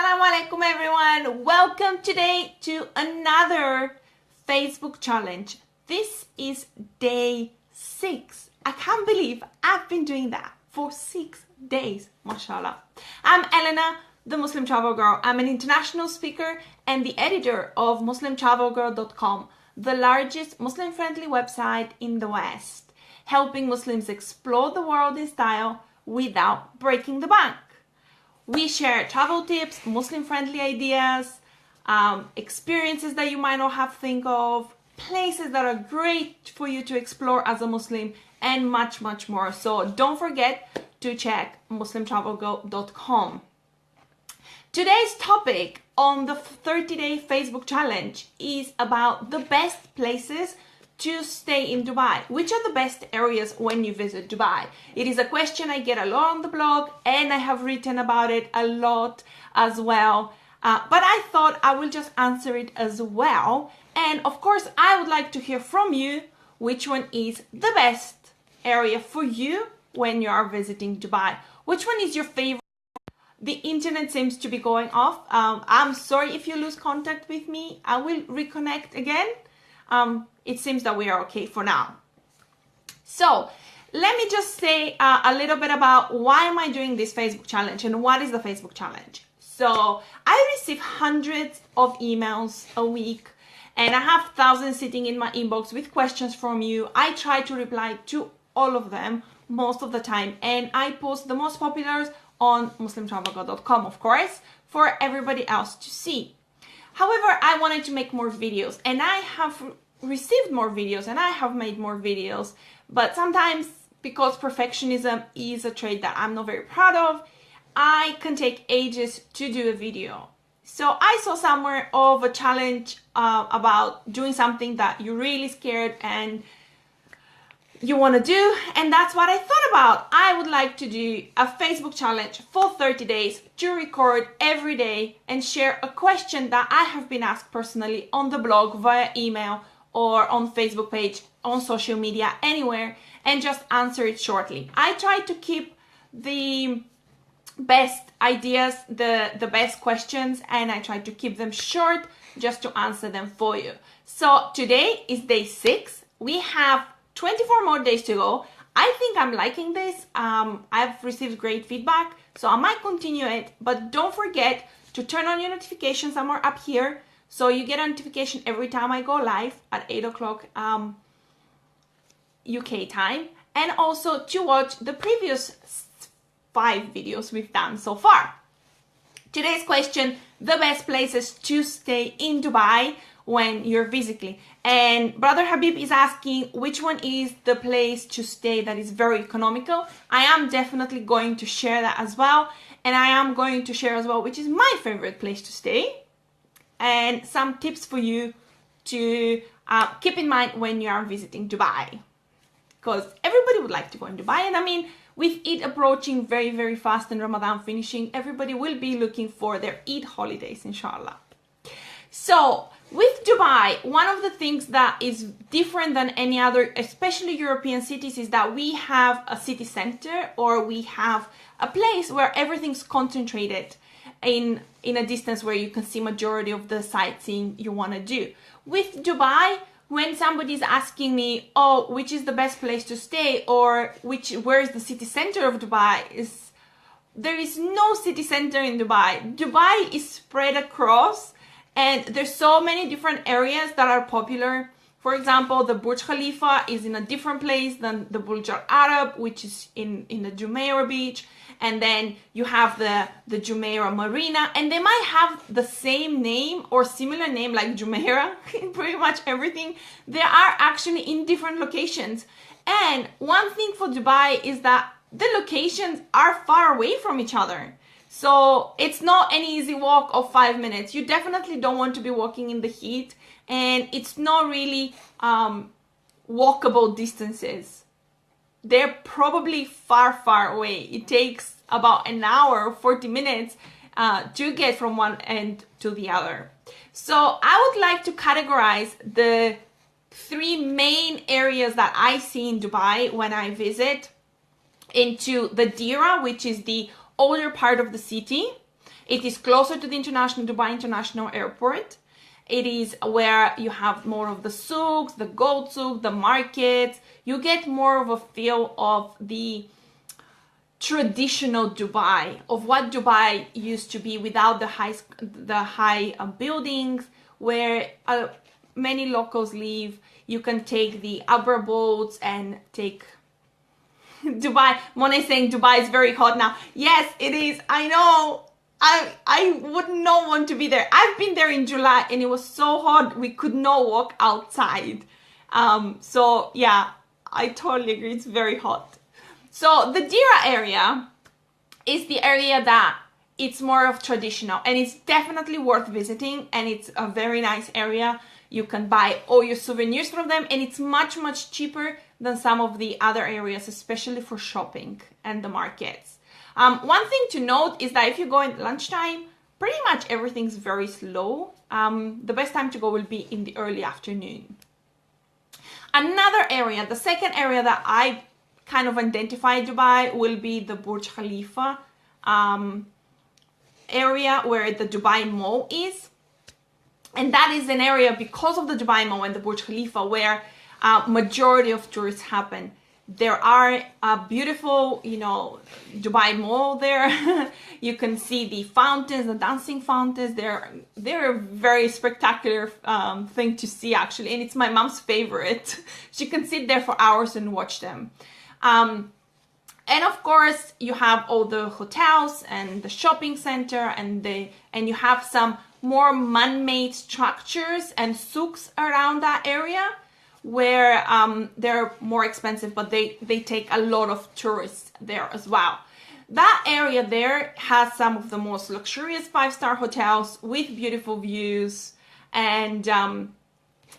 Assalamu alaikum everyone. Welcome today to another Facebook challenge. This is day 6. I can't believe I've been doing that for 6 days, mashallah. I'm Elena, the Muslim Travel Girl. I'm an international speaker and the editor of MuslimTravelGirl.com, the largest Muslim-friendly website in the West, helping Muslims explore the world in style without breaking the bank. We share travel tips, Muslim-friendly ideas, experiences that you might not have think of, places that are great for you to explore as a Muslim, and much, much more. So don't forget to check MuslimTravelGirl.com. Today's topic on the 30-day Facebook challenge is about the best places to stay in Dubai. Which are the best areas when you visit Dubai? It is a question I get a lot on the blog and I have written about it a lot as well. But I thought I will just answer it as well. And of course, I would like to hear from you which one is the best area for you when you are visiting Dubai. Which one is your favorite? The internet seems to be going off. I'm sorry if you lose contact with me. I will reconnect again. It seems that we are okay for now. So let me just say a little bit about why am I doing this Facebook challenge and what is the Facebook challenge. So I receive hundreds of emails a week and I have thousands sitting in my inbox with questions from you. I try to reply to all of them most of the time, and I post the most populars on MuslimTravelGirl.com, of course, for everybody else to see. However, I wanted to make more videos and I have received more videos and I have made more videos, but sometimes because perfectionism is a trait that I'm not very proud of, I can take ages to do a video. So I saw somewhere of a challenge about doing something that you're really scared and you want to do, and that's what I thought about. I would like to do a Facebook challenge for 30 days to record every day and share a question that I have been asked personally on the blog, via email, or on Facebook page, on social media, anywhere, and just answer it shortly. I try to keep the best ideas, the best questions, and I try to keep them short just to answer them for you. So today is day 6. We have 24 more days to go. I think I'm liking this. I've received great feedback, so I might continue it, but don't forget to turn on your notifications somewhere up here so you get a notification every time I go live at 8 o'clock UK time, and also to watch the previous 5 videos we've done so far. Today's question: the best places to stay in Dubai when you're visiting. And Brother Habib is asking which one is the place to stay that is very economical. I am definitely going to share that as well, and I am going to share as well which is my favorite place to stay and some tips for you to keep in mind when you are visiting Dubai, because everybody would like to go in Dubai, and I mean, with Eid approaching very, very fast and Ramadan finishing, everybody will be looking for their Eid holidays, inshallah. So with Dubai, one of the things that is different than any other, especially European cities, is that we have a city center, or we have a place where everything's concentrated in a distance where you can see majority of the sightseeing you want to do. With Dubai, when somebody's asking me, oh, which is the best place to stay, or where is the city center of Dubai, there is no city center in Dubai. Dubai is spread across, and there's so many different areas that are popular. For example, the Burj Khalifa is in a different place than the Burj Al Arab, which is in the Jumeirah beach. And then you have the Jumeirah Marina, and they might have the same name or similar name like Jumeirah in pretty much everything. They are actually in different locations. And one thing for Dubai is that the locations are far away from each other. So it's not an easy walk of 5 minutes. You definitely don't want to be walking in the heat, and it's not really walkable distances. They're probably far, far away. It takes about an hour or 40 minutes to get from one end to the other. So I would like to categorize the 3 main areas that I see in Dubai when I visit into the Dira, which is the older part of the city. It is closer to the Dubai International Airport. It is where you have more of the souks, the gold souk, the markets. You get more of a feel of the traditional Dubai, of what Dubai used to be without the high buildings, where many locals live. You can take the Uber boats and take Dubai. Mona is saying Dubai is very hot now. Yes, it is. I know. I would not want to be there. I've been there in July and it was so hot we could not walk outside. So yeah, I totally agree. It's very hot. So the Dira area is the area that it's more of traditional, and it's definitely worth visiting, and it's a very nice area. You can buy all your souvenirs from them, and it's much, much cheaper than some of the other areas, especially for shopping and the markets. One thing to note is that if you go at lunchtime, pretty much everything's very slow. The best time to go will be in the early afternoon. Another area, the second area that I kind of identify Dubai, will be the Burj Khalifa area where the Dubai Mall is. And that is an area, because of the Dubai Mall and the Burj Khalifa, where majority of tourists happen. There are a beautiful, Dubai Mall there. You can see the fountains, the dancing fountains. They're a very spectacular thing to see, actually. And it's my mom's favorite. She can sit there for hours and watch them. And of course, you have all the hotels and the shopping center, and you have some more man-made structures and souks around that area, where they're more expensive, but they take a lot of tourists there as well. That area there has some of the most luxurious 5-star hotels with beautiful views and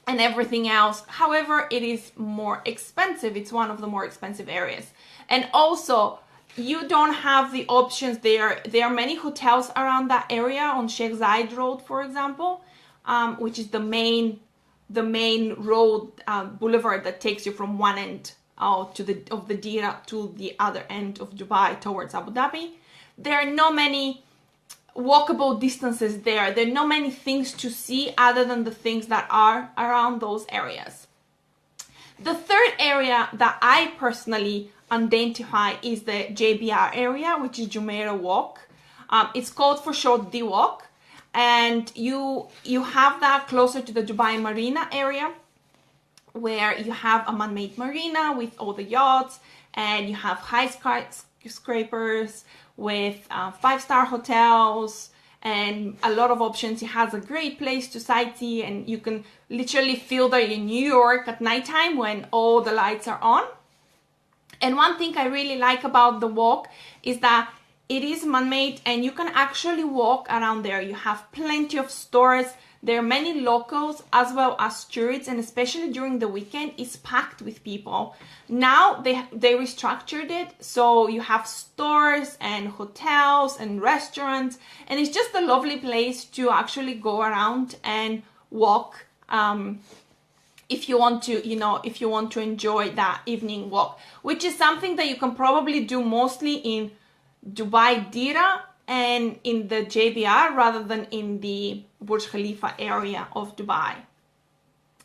everything else. However, it is more expensive. It's one of the more expensive areas. And also, you don't have the options there. There are many hotels around that area on Sheikh Zayed Road, for example, which is the main road, boulevard that takes you from one end of the Dira to the other end of Dubai towards Abu Dhabi. There are not many walkable distances there. There are not many things to see other than the things that are around those areas. The third area that I personally identify is the JBR area, which is Jumeirah Walk. It's called for short the Walk, and you have that closer to the Dubai Marina area, where you have a man-made marina with all the yachts, and you have high skyscrapers with 5-star hotels and a lot of options. It has a great place to sightsee, and you can literally feel that you're in New York at nighttime when all the lights are on. And one thing I really like about the walk is that it is man-made and you can actually walk around there. You have plenty of stores. There are many locals as well as tourists, and especially during the weekend, it's packed with people. Now they restructured it, so you have stores and hotels and restaurants, and it's just a lovely place to actually go around and walk. If you want to enjoy that evening walk, which is something that you can probably do mostly in Dubai Dira and in the JBR rather than in the Burj Khalifa area of Dubai.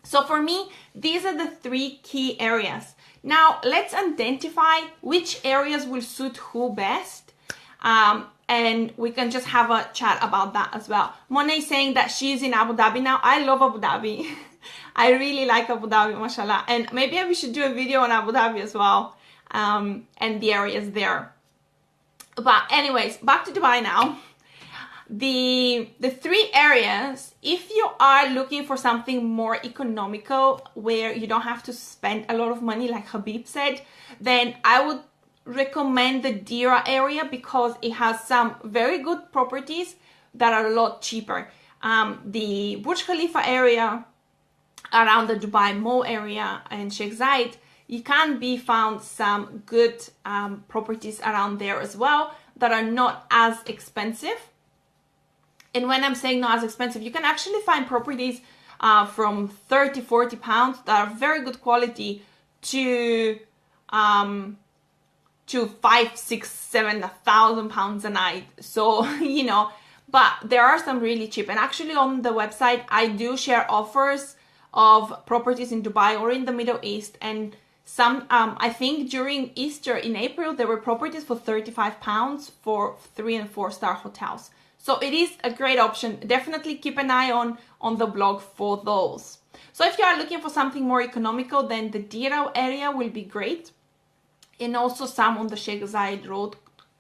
So for me, these are the 3 key areas. Now let's identify which areas will suit who best, and we can just have a chat about that as well. Mona is saying that she's in Abu Dhabi now. I love Abu Dhabi. I really like Abu Dhabi, mashallah. And maybe we should do a video on Abu Dhabi as well, and the areas there. But anyways, back to Dubai now. The 3 areas, if you are looking for something more economical where you don't have to spend a lot of money like Habib said, then I would recommend the Dira area because it has some very good properties that are a lot cheaper. The Burj Khalifa area around the Dubai Mall area and Sheikh Zayed, you can be found some good properties around there as well that are not as expensive. And when I'm saying not as expensive, you can actually find properties from 30-40 pounds that are very good quality to 5, 6, 7, 1,000 pounds a night. So but there are some really cheap. And actually on the website, I do share offers of properties in Dubai or in the Middle East. And some, I think during Easter in April, there were properties for £35 for 3 and 4 star hotels. So it is a great option. Definitely keep an eye on the blog for those. So if you are looking for something more economical, then the Dirau area will be great. And also some on the Sheikh Zayed Road,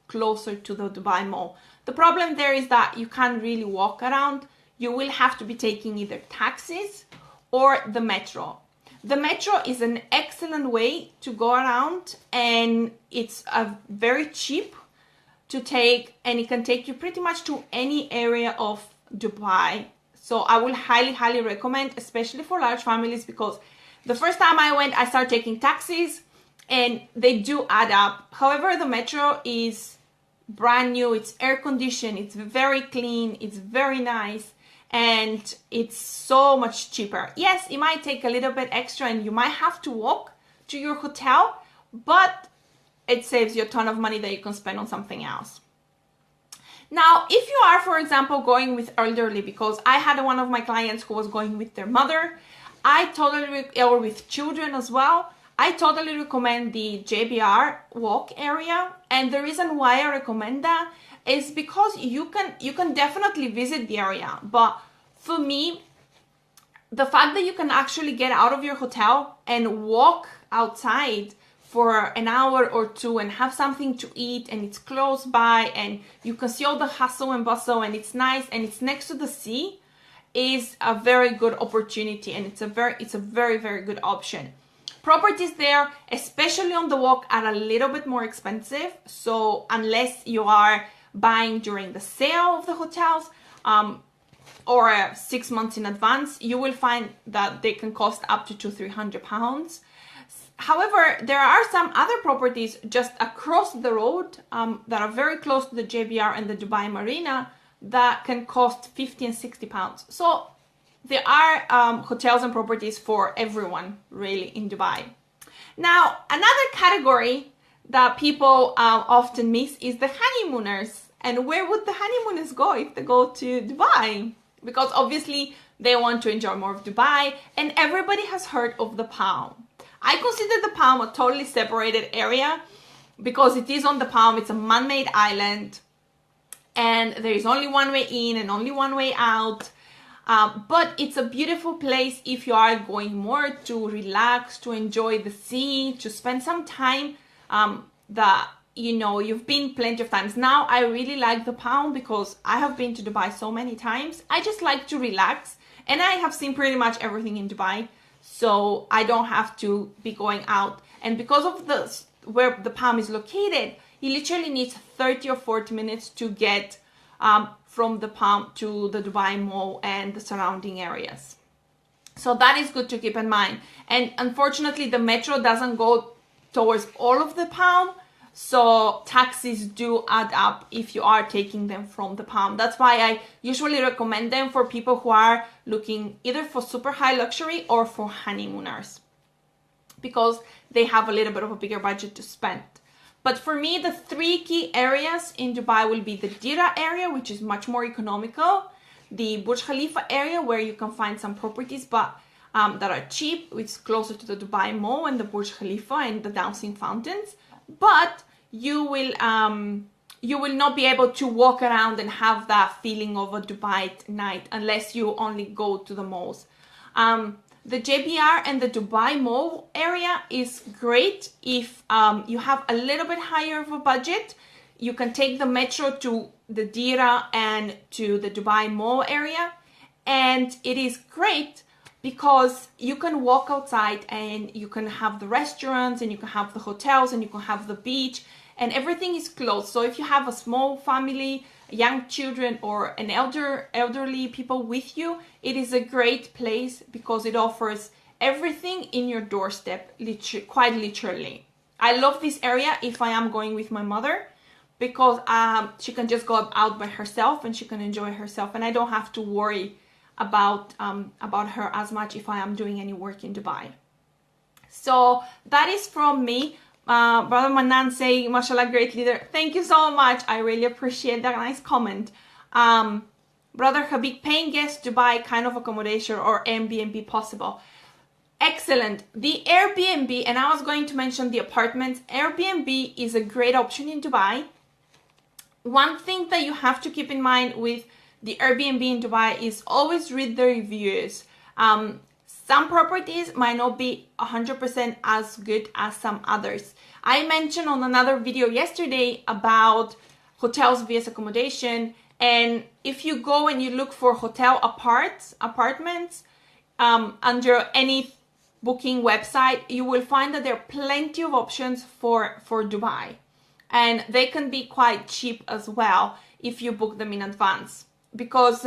closer to the Dubai Mall. The problem there is that you can't really walk around. You will have to be taking either taxis or the metro. The metro is an excellent way to go around, and it's very cheap to take, and it can take you pretty much to any area of Dubai. So I will highly recommend, especially for large families, because the first time I went, I started taking taxis and they do add up. However, the metro is brand new, it's air conditioned, it's very clean, it's very nice, and it's so much cheaper. Yes, it might take a little bit extra and you might have to walk to your hotel, but it saves you a ton of money that you can spend on something else. Now, if you are, for example, going with elderly, because I had one of my clients who was going with their mother, or with children as well, I totally recommend the JBR walk area. And the reason why I recommend that is because you can definitely visit the area. But for me, the fact that you can actually get out of your hotel and walk outside for an hour or two and have something to eat, and it's close by and you can see all the hustle and bustle, and it's nice and it's next to the sea, is a very good opportunity, and it's a very good option. Properties there, especially on the walk, are a little bit more expensive. So unless you are buying during the sale of the hotels or 6 months in advance, you will find that they can cost up to £200-300. However, there are some other properties just across the road that are very close to the JBR and the Dubai Marina that can cost £50 and £60. So there are hotels and properties for everyone, really, in Dubai. Now, another category that people often miss is the honeymooners. And where would the honeymooners go if they go to Dubai? Because obviously they want to enjoy more of Dubai, and everybody has heard of the Palm. I consider the Palm a totally separated area because it is on the Palm. It's a man-made island, and there is only one way in and only one way out. But it's a beautiful place if you are going more to relax, to enjoy the sea, to spend some time that, you know, you've been plenty of times. Now, I really like the Palm because I have been to Dubai so many times. I just like to relax, and I have seen pretty much everything in Dubai, so I don't have to be going out. And because of where the Palm is located, it literally needs 30 or 40 minutes to get from the Palm to the Dubai Mall and the surrounding areas. So that is good to keep in mind. And unfortunately, the metro doesn't go towards all of the Palm, so taxis do add up if you are taking them from the Palm. That's why I usually recommend them for people who are looking either for super high luxury or for honeymooners, because they have a little bit of a bigger budget to spend. But for me, the 3 key areas in Dubai will be the Dirau area, which is much more economical, the Burj Khalifa area, where you can find some properties but that are cheap, which is closer to the Dubai Mall and the Burj Khalifa and the dancing fountains. But you will not be able to walk around and have that feeling of a Dubai night unless you only go to the malls. The JBR and the Dubai Mall area is great if you have a little bit higher of a budget. You can take the metro to the Dirau and to the Dubai Mall area, and it is great because you can walk outside and you can have the restaurants and you can have the hotels and you can have the beach, and everything is close. So if you have a small family, young children, or an elderly people with you, it is a great place because it offers everything in your doorstep, quite literally. I love this area if I am going with my mother, because she can just go out by herself and she can enjoy herself, and I don't have to worry about her as much if I am doing any work in Dubai. So that is from me. Brother Manan saying, mashallah, great leader. Thank you so much. I really appreciate that nice comment. Brother Habib, paying guest Dubai kind of accommodation or Airbnb possible? Excellent. The Airbnb, and I was going to mention the apartments. Airbnb is a great option in Dubai. One thing that you have to keep in mind with the Airbnb in Dubai is always read the reviews. Some properties might not be 100% as good as some others. I mentioned on another video yesterday about hotels vs accommodation, and if you go and you look for hotel apartments under any booking website, you will find that there are plenty of options for Dubai, and they can be quite cheap as well if you book them in advance, because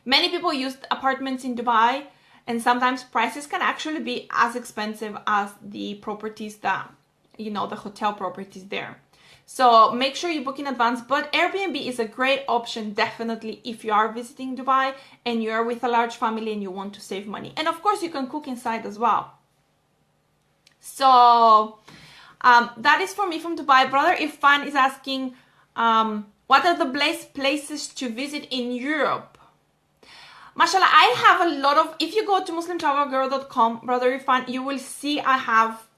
many people use apartments in Dubai, and sometimes prices can actually be as expensive as the properties that, you know, the hotel properties there. So make sure you book in advance. But Airbnb is a great option, definitely, if you are visiting Dubai and you're with a large family and you want to save money. And of course, you can cook inside as well. So that is for me from Dubai. Brother Irfan is asking, what are the best places to visit in Europe? Mashallah, I have a lot of, if you go to MuslimTravelGirl.com, Brother Irfan, you will see I have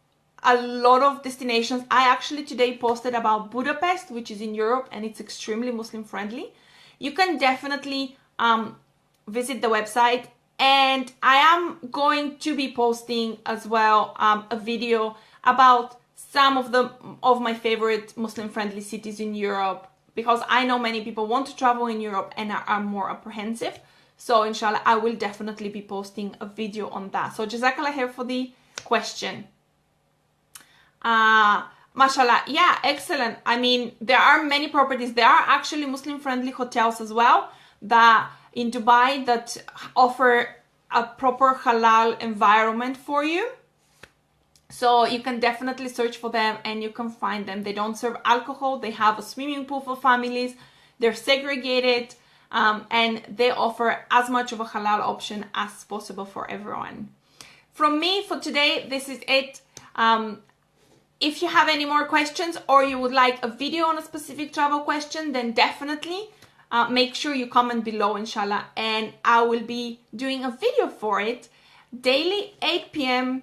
a lot of destinations. I actually today posted about Budapest, which is in Europe, and it's extremely Muslim friendly. You can definitely visit the website, and I am going to be posting as well a video about some of my favorite Muslim friendly cities in Europe, because I know many people want to travel in Europe and are more apprehensive. So inshallah, I will definitely be posting a video on that. So Jazakallah khair for the question. Mashallah, yeah, excellent. I mean, there are many properties. There are actually Muslim friendly hotels as well that in Dubai that offer a proper halal environment for you. So you can definitely search for them and you can find them. They don't serve alcohol. They have a swimming pool for families. They're segregated, and they offer as much of a halal option as possible for everyone. From me for today, this is it. If you have any more questions or you would like a video on a specific travel question, then definitely make sure you comment below, inshallah, and I will be doing a video for it daily 8 p.m.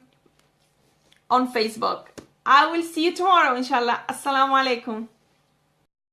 on Facebook. I will see you tomorrow, inshallah. Assalamu alaikum.